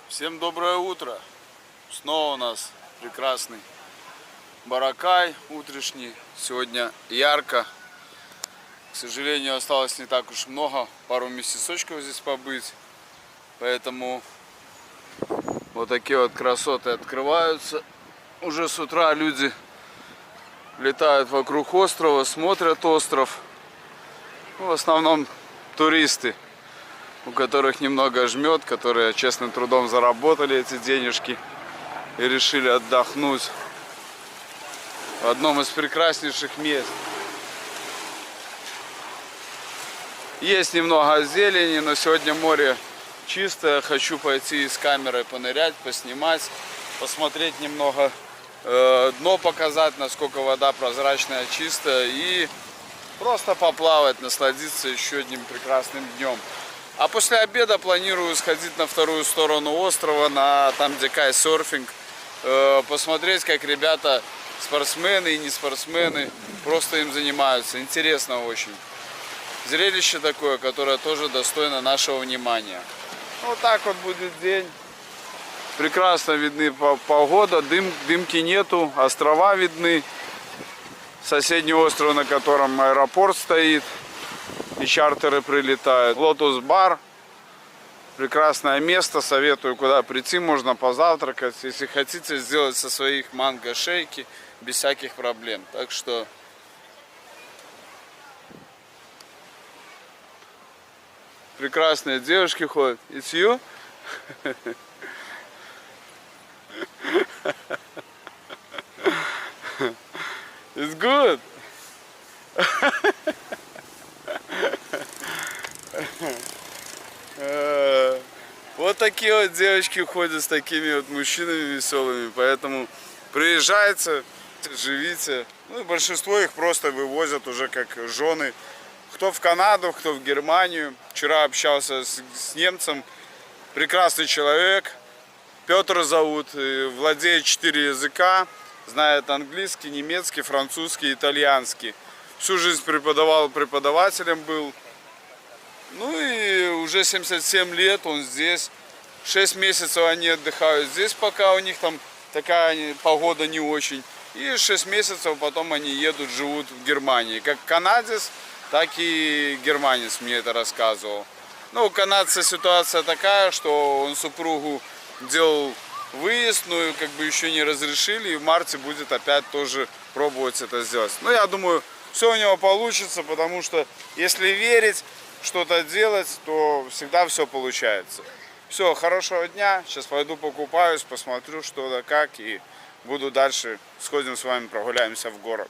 Всем доброе утро. Снова у нас прекрасный Боракай утрешний. Сегодня ярко. К сожалению, осталось не так уж много. Пару месяцочков здесь побыть. Поэтому вот такие вот красоты открываются. Уже с утра люди летают вокруг острова, смотрят остров. В основном туристы, у которых немного жмет, которые честным трудом заработали эти денежки и решили отдохнуть в одном из прекраснейших мест. Есть немного зелени, но сегодня море чистое. Хочу пойти с камерой понырять, поснимать, посмотреть немного, дно показать, насколько вода прозрачная, чистая, и просто поплавать, насладиться еще одним прекрасным днем. А после обеда планирую сходить на вторую сторону острова, там где кайтсерфинг, посмотреть, как ребята, спортсмены и не спортсмены, просто им занимаются. Интересно очень. Зрелище такое, которое тоже достойно нашего внимания. Вот так вот будет день. Прекрасно видны погода, дымки нету, острова видны. Соседний остров, на котором аэропорт стоит, и чартеры прилетают. Lotus Bar. Прекрасное место, советую, куда прийти, можно позавтракать. Если хотите, сделать со своих манго шейки без всяких проблем. Так что прекрасные девушки ходят. It's you? It's good. Вот такие вот девочки ходят с такими вот мужчинами веселыми, поэтому приезжайте, живите. Ну и большинство их просто вывозят уже как жены. Кто в Канаду, кто в Германию. Вчера общался с немцем, прекрасный человек, Петр зовут, владеет 4 языка, знает английский, немецкий, французский, итальянский. Всю жизнь преподавал, преподавателем был. Ну и уже 77 лет он здесь. 6 месяцев они отдыхают здесь, пока у них там такая погода не очень. И 6 месяцев потом они едут, живут в Германии. Как канадец, так и германец мне это рассказывал. Ну, у канадца ситуация такая, что он супругу делал выезд, но как бы еще не разрешили. И в марте будет опять тоже пробовать это сделать. Но я думаю, все у него получится, потому что если верить, что-то делать, то всегда все получается. Все, хорошего дня. Сейчас пойду покупаюсь, посмотрю, что да как, и буду дальше. Сходим с вами, прогуляемся в город.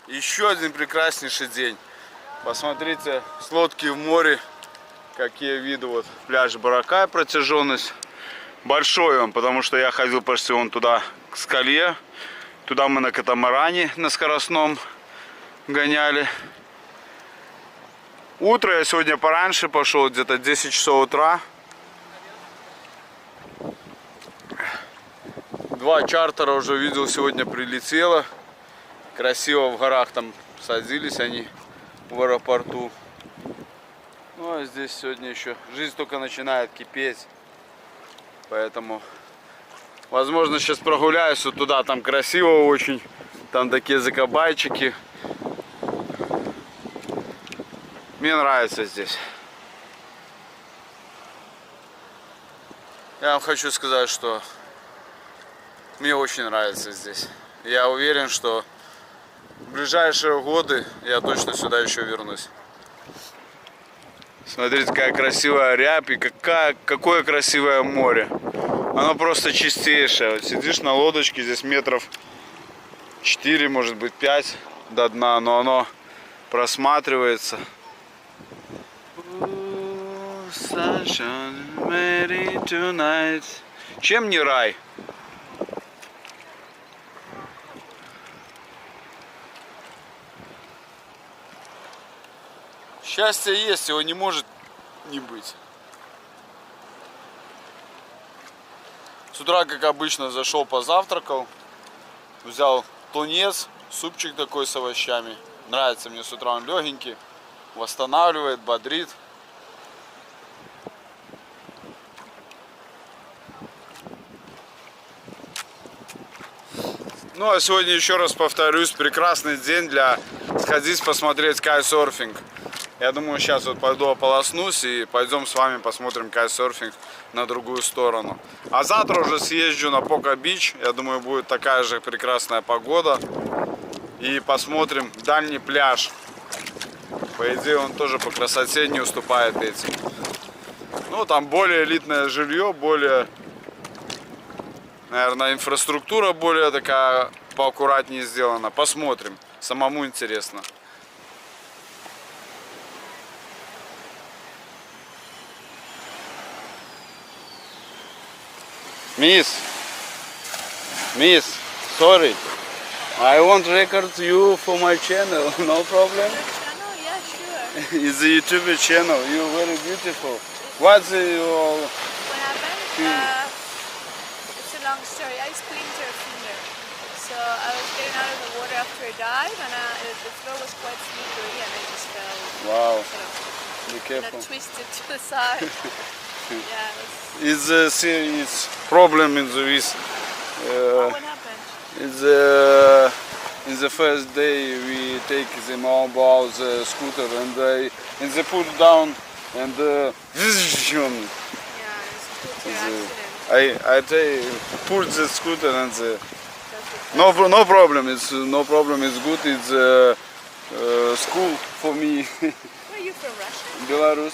Еще один прекраснейший день. Посмотрите, с лодки в море, какие виды. Вот пляж Боракай, протяженность большой он, потому что я ходил почти вон туда, к скале. Туда мы на катамаране, на скоростном гоняли. Утро я сегодня пораньше пошел, где-то 10 часов утра. 2 чартера уже видел, сегодня прилетело. Красиво в горах там садились они в аэропорту. Ну а здесь сегодня еще жизнь только начинает кипеть. Поэтому, возможно, сейчас прогуляюсь вот туда, там красиво очень. Там такие закабайчики. Мне нравится здесь. Я вам хочу сказать, что Мне очень нравится здесь. Я уверен, что в ближайшие годы я точно сюда еще вернусь. Смотрите, какая красивая рябь и какое красивое море. Оно просто чистейшее. Вот сидишь на лодочке, здесь метров 4, может быть 5 до дна, но оно просматривается. Чем не рай? Счастье есть, его не может не быть. С утра, как обычно, зашел, позавтракал, взял тунец, супчик такой с овощами. Нравится мне с утра, он легенький, восстанавливает, бодрит. Ну а сегодня, еще раз повторюсь, прекрасный день для сходить посмотреть кайтсерфинг. Я думаю, сейчас вот пойду ополоснусь и пойдем с вами посмотрим кайтсерфинг на другую сторону. А завтра уже съезжу на Пока-Бич. Я думаю, будет такая же прекрасная погода. И посмотрим дальний пляж. По идее, он тоже по красоте не уступает этим. Ну, там более элитное жилье, более, наверное, инфраструктура более такая поаккуратнее сделана. Посмотрим. Самому интересно. Miss, sorry, I want record you for my channel, no problem? Channel? Yeah, sure. It's a YouTube channel, you're very beautiful. What's your... What happened? It's a long story. I splintered a finger. So I was getting out of the water after a dive and the floor was quite slippery and I just fell. Wow, Sort of, be and I careful. twisted to the side. Yeah, It's a serious problem in the wrist. what happened? It's in the first day we take the mobile scooter and they put down and Yeah, it's a accident. I put the scooter and the That's it. no problem. It's no problem. It's good. It's school for me. Where are you from? Russia? Belarus.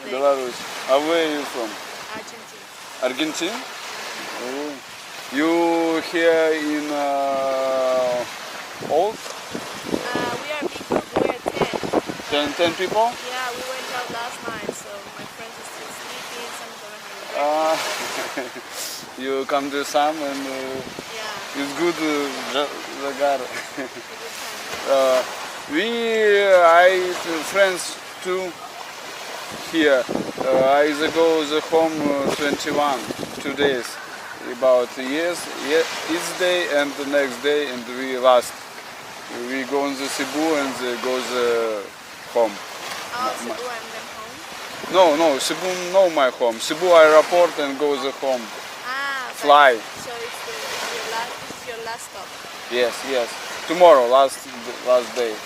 There. Belarus. Where are you from? Argentina. Argentina? Oh. You here in old? We are big group. We are 10. 10 people? Yeah, we went out last night, so my friends are still sleeping. Some of them are having breakfast. You come to some and Yeah, it's good Zagar. a good time. I friends too here. I go the home 21, 2 days. About each day and the next day and we go on the Cebu and go the home. Oh, Cebu and then home? No, Cebu no my home. Cebu airport and go the home. Ah, but- Fly. So this is your last stop. Yes. Tomorrow, last day. Ooh,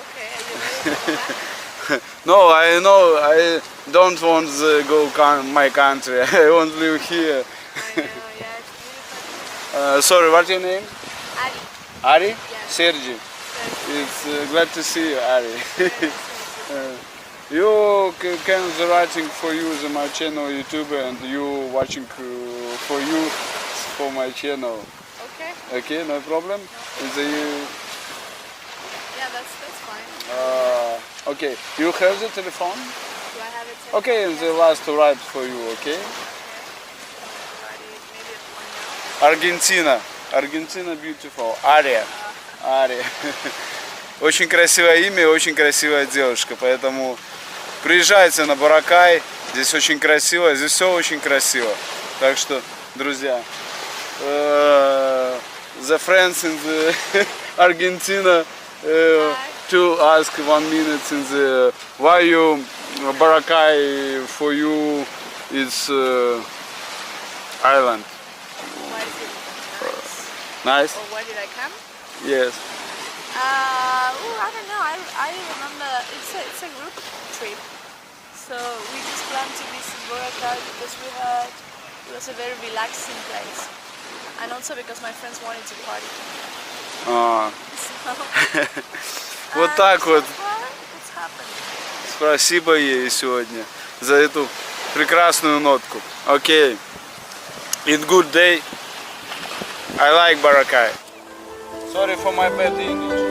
okay. Are you ready to go back? No, I know. I don't want to go my country. I want to live here. I know, yeah, it's beautiful. Sorry, what's your name? Ali. Ari? Yeah. Sergi. So, It's glad to see you, Ari. yeah, You can writing for you my channel YouTube and you watching for you for my channel. okay. Okay, no problem. Yeah, that's fine. Okay, you have the telephone? Do I have it? Okay, and the last to write for you. Okay. Maybe at one now. Аргентина beautiful. Ария. Очень красивое имя и очень красивая девушка, поэтому приезжайте на Боракай, здесь очень красиво, здесь все очень красиво. Так что, друзья, the friends in the Argentina to ask 1 minute in the why you Boracay for you is island. Why is it nice? Nice? Or why did I come? Yes. I don't know. I remember it's a group trip. So we just planned to visit Boracay because it was a very relaxing place. and also because my friends wanted to party. А, So, вот так so вот. far, it's happened. Спасибо ей сегодня за эту прекрасную нотку. Окей. It's good day. I like Boracay. Sorry for my bad English.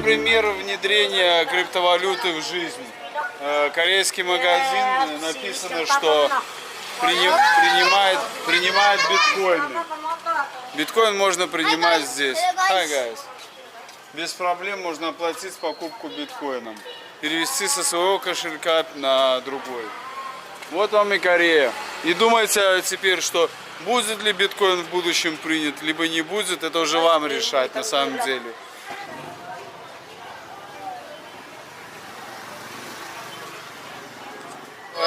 пример внедрения криптовалюты в жизнь. Корейский магазин, написано, что принимает биткоины. Биткоин можно принимать здесь. Hi guys. Без проблем можно оплатить покупку биткоином. Перевести со своего кошелька на другой. Вот вам и Корея. И думайте теперь, что будет ли биткоин в будущем принят, либо не будет, это уже вам решать на самом деле.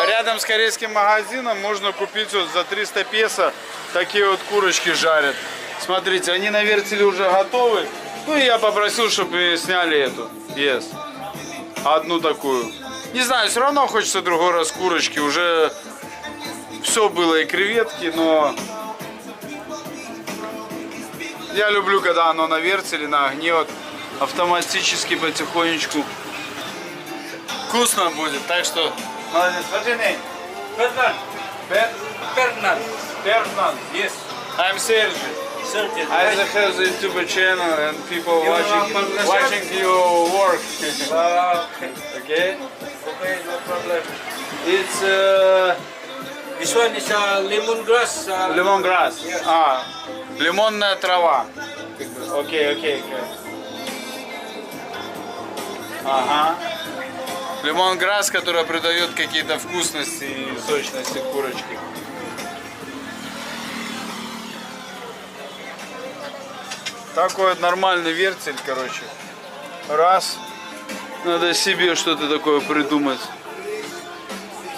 Рядом с корейским магазином можно купить вот за 300 песо такие вот курочки жарят. Смотрите, они на вертеле уже готовы. Ну и я попросил, чтобы сняли эту. Yes. Одну такую. Не знаю, все равно хочется другой раз курочки. Уже все было, и креветки, но я люблю, когда оно на вертеле, на огне, вот, автоматически, потихонечку. Вкусно будет, так что молодец. What's your name? Fernand. Fernand. Fernand. Yes. I'm Sergey. Certain. I have a YouTube channel and people You watching are watching your work. Okay. Okay? Okay, no problem. It's This one is lemongrass. lemongrass. А, лимонная трава. Окей, окей, окей. Ага. Лимонграсс, который придает какие-то вкусности и сочности курочки. Такой вот нормальный вертель, короче. Раз. Надо себе что-то такое придумать.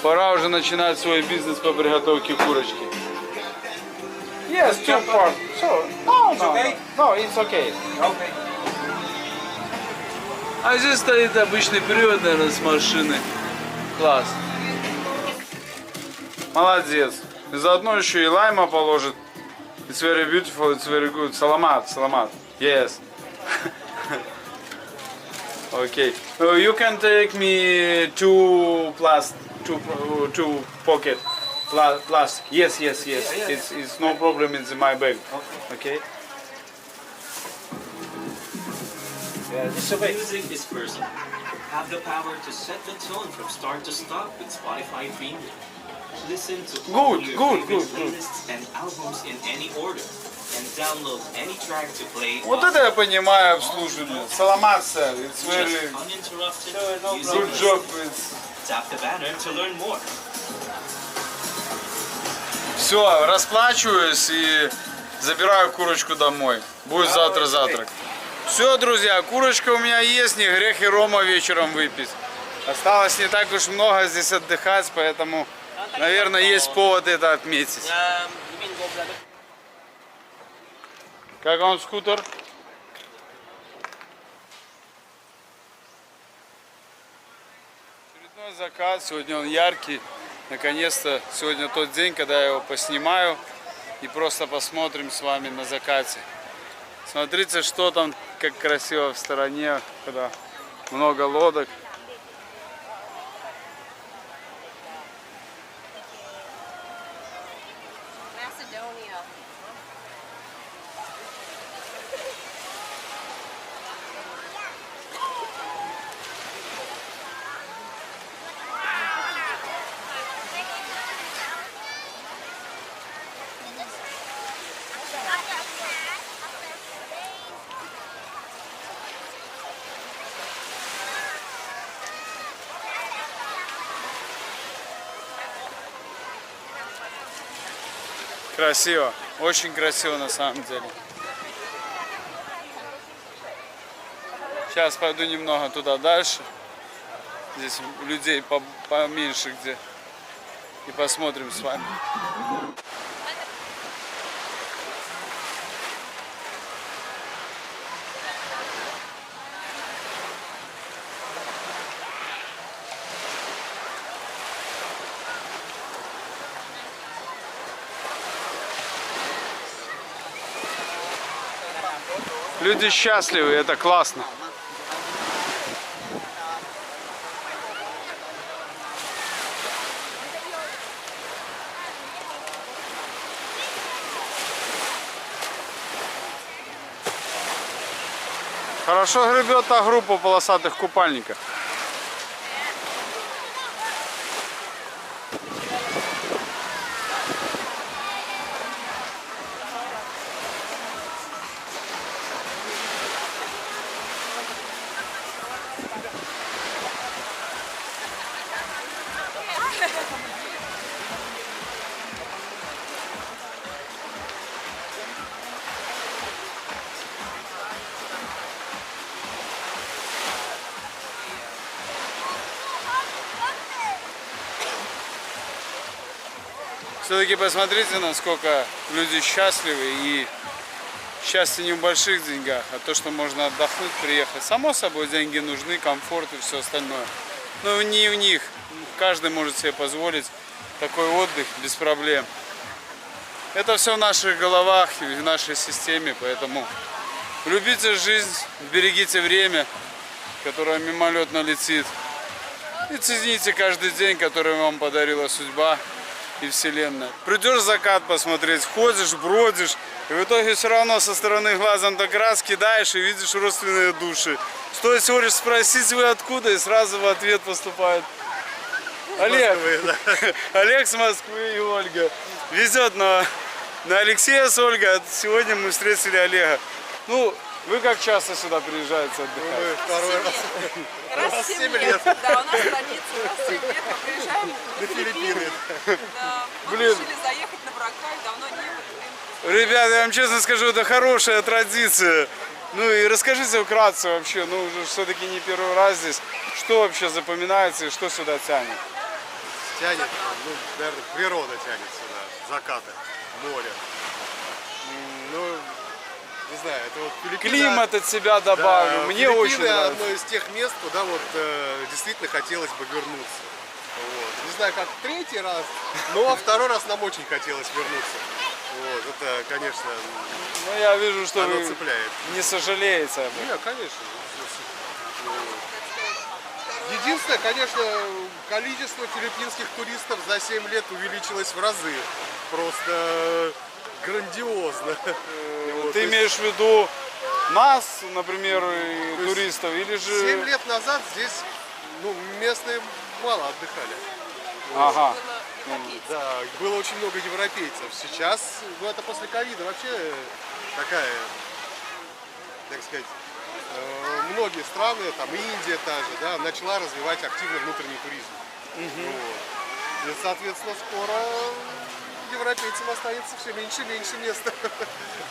Пора уже начинать свой бизнес по приготовке курочки. Yes, two part. So, no, no, okay? no, it's okay. Okay. А здесь стоит обычный привод, наверное, с машины. Класс. Молодец. И заодно еще и лайма положит. It's very beautiful, it's very good. Саламат, саламат. Yes. Okay. You can take me two pocket plastic. Yes, yes, yes. It's no problem. It's in my bag. Okay. Yeah, this way. Music is personal. Have the power to set the tone from start to stop with Spotify Premium. Listen to all Good, your good, favorite good, good. playlists and albums in any order, and download any track to play. Вот это я понимаю обслуживание. Саламат, sir. It's very Just uninterrupted. Music good list. job. It's... Tap the banner to learn more. Все, расплачиваюсь и забираю курочку домой. Будет завтра завтрак. Все, друзья, курочка у меня есть, не грех и рома вечером выпить. Осталось не так уж много здесь отдыхать, поэтому, наверное, есть повод это отметить. Как он, скутер? Очередной закат, сегодня он яркий. Наконец-то сегодня тот день, когда я его поснимаю и просто посмотрим с вами на закате. Смотрите, что там, как красиво в стороне, когда много лодок. Macedonia. Красиво, очень красиво на самом деле. Сейчас пойду немного туда дальше. Здесь людей поменьше где. И посмотрим с вами. Люди счастливы, это классно. Хорошо гребет та группа полосатых купальников. Все-таки посмотрите, насколько люди счастливы, и счастье не в больших деньгах, а то, что можно отдохнуть, приехать. Само собой, деньги нужны, комфорт и все остальное. Но не в них. Каждый может себе позволить такой отдых без проблем. Это все в наших головах и в нашей системе, поэтому любите жизнь, берегите время, которое мимолетно летит. И цените каждый день, который вам подарила судьба и Вселенная. Придешь закат посмотреть, ходишь, бродишь, и в итоге все равно со стороны глаза так раз кидаешь и видишь родственные души. Стоит всего лишь спросить, вы откуда, и сразу в ответ поступает Олег. Олег с Москвы и Ольга. Везет на Алексея с Ольгой, а сегодня мы встретили Олега. Ну, вы как часто сюда приезжаете отдыхать? Второй раз. Раз в 7 лет. Да, у нас традиция. Раз в 7 лет мы приезжаем на Филиппины. Да. Мы Блин. решили заехать на Боракай, давно не были. Ребята, я вам честно скажу, это хорошая традиция. Ну и расскажите вкратце вообще, ну уже все-таки не первый раз здесь, что вообще запоминается и что сюда тянет? Тянет, ну, наверное, природа тянет сюда. Закаты, море. Ну, не знаю, это вот Филиппины. Климат от себя добавлю, Да, мне Филиппины очень нравится. одно из тех мест, куда вот действительно хотелось бы вернуться. Вот. Не знаю, как в третий раз, но второй раз нам очень хотелось вернуться. Вот. Это, конечно, Ну я вижу, что оно вы цепляет. не сожалеете об этом. Нет, конечно. Единственное, конечно, количество филиппинских туристов за 7 лет увеличилось в разы. Просто грандиозно. Вот, то Ты есть имеешь в виду нас, например, и туристов, или же... 7 лет назад здесь ну, местные мало отдыхали. Ага. Да, было очень много европейцев. Сейчас, ну это после ковида вообще такая, так сказать, многие страны, там Индия та же, да, начала развивать активно внутренний туризм. Вот. И, соответственно, скоро европейцам останется все меньше и меньше места.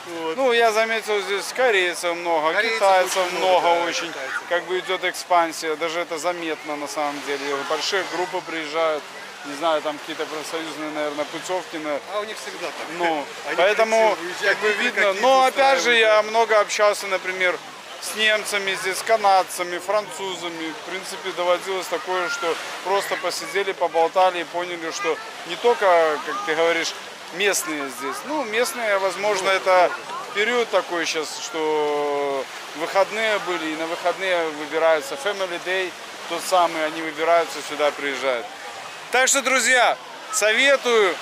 Вот. Ну, я заметил, здесь корейцев много, Корейцев китайцев очень много много, да, очень. китайцев. Как бы идет экспансия, даже это заметно на самом деле. Большие группы приезжают, не знаю, там какие-то профсоюзные, наверное, путевки на... А у них всегда так. Ну, Они поэтому, хотят как бы уезжать, видно. какие-то Но, опять же, я устраивают. много общался, например, с немцами здесь, канадцами, французами. В принципе, доводилось такое, что просто посидели, поболтали и поняли, что не только, как ты говоришь, местные здесь. Ну, местные, возможно, это период такой сейчас, что выходные были, и на выходные выбираются Family Day, тот самый, они выбираются сюда, приезжают. Так что, друзья, советую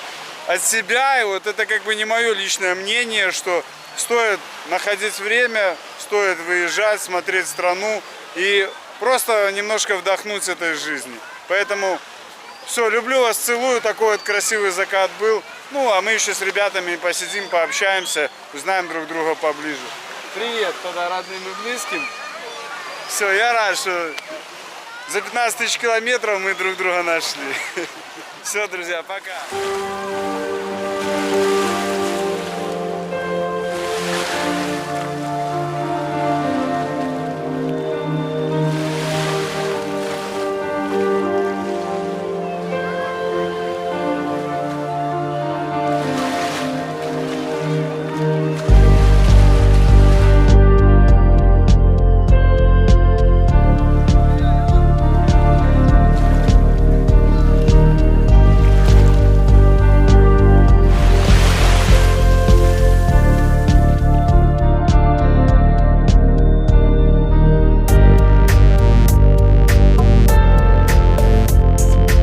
от себя, и вот это как бы не мое личное мнение, что стоит находить время, стоит выезжать, смотреть страну и просто немножко вдохнуть этой жизни. Поэтому все, люблю вас, целую, такой вот красивый закат был. Ну, а мы еще с ребятами посидим, пообщаемся, узнаем друг друга поближе. Привет тогда родным и близким. Все, я рад, что за 15 тысяч километров мы друг друга нашли. Все, друзья, пока.